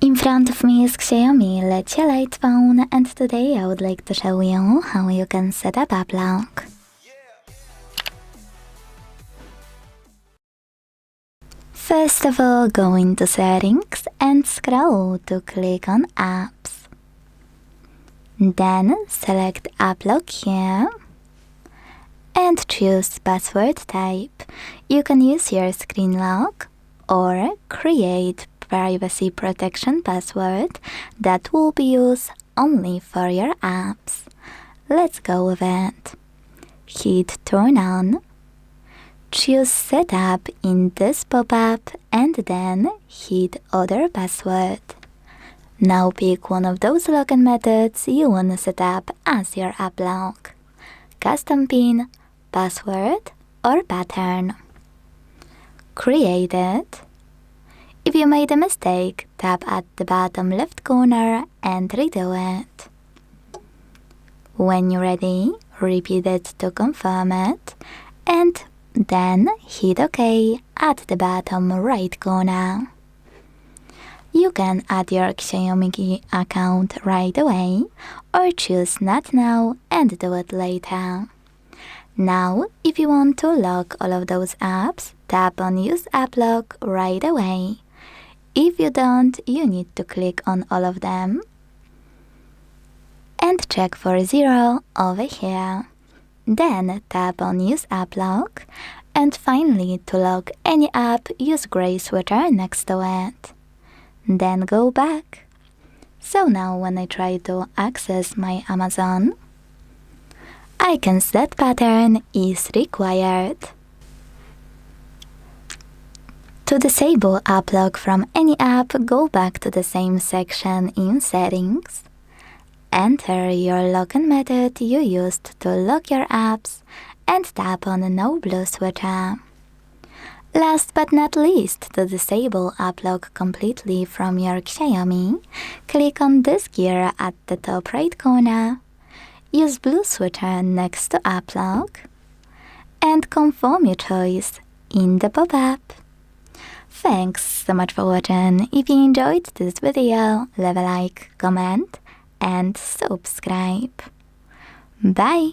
In front of me is XIAOMI Leica Leitzphone, and today I would like to show you how you can set up app lock. First of all, go into settings and scroll to click on apps. Then select app lock here and choose password type. You can use your screen lock or create privacy protection password that will be used only for your apps. Let's go with it. Hit turn on. Choose setup in this pop-up and then hit other password. Now pick one of those login methods you want to set up as your app lock. Custom PIN, password or pattern. Create it. If you made a mistake, tap at the bottom left corner and redo it. When you're ready, repeat it to confirm it, and then hit OK at the bottom right corner. You can add your XIAOMI Gui account right away, or choose Not Now and do it later. Now, if you want to lock all of those apps, tap on Use App Lock right away. If you don't, you need to click on all of them and check for 0 over here. Then tap on Use App Lock, and finally to lock any app, use gray switcher next to it. Then go back. So now when I try to access my Amazon, I can see that pattern is required. To disable app lock from any app, go back to the same section in Settings. Enter your login method you used to lock your apps and tap on the No Blue switcher. Last but not least, to disable app lock completely from your XIAOMI, click on this gear at the top right corner, use blue switcher next to app lock, and confirm your choice in the pop-up. Thanks so much for watching. If you enjoyed this video, leave a like, comment and subscribe. Bye!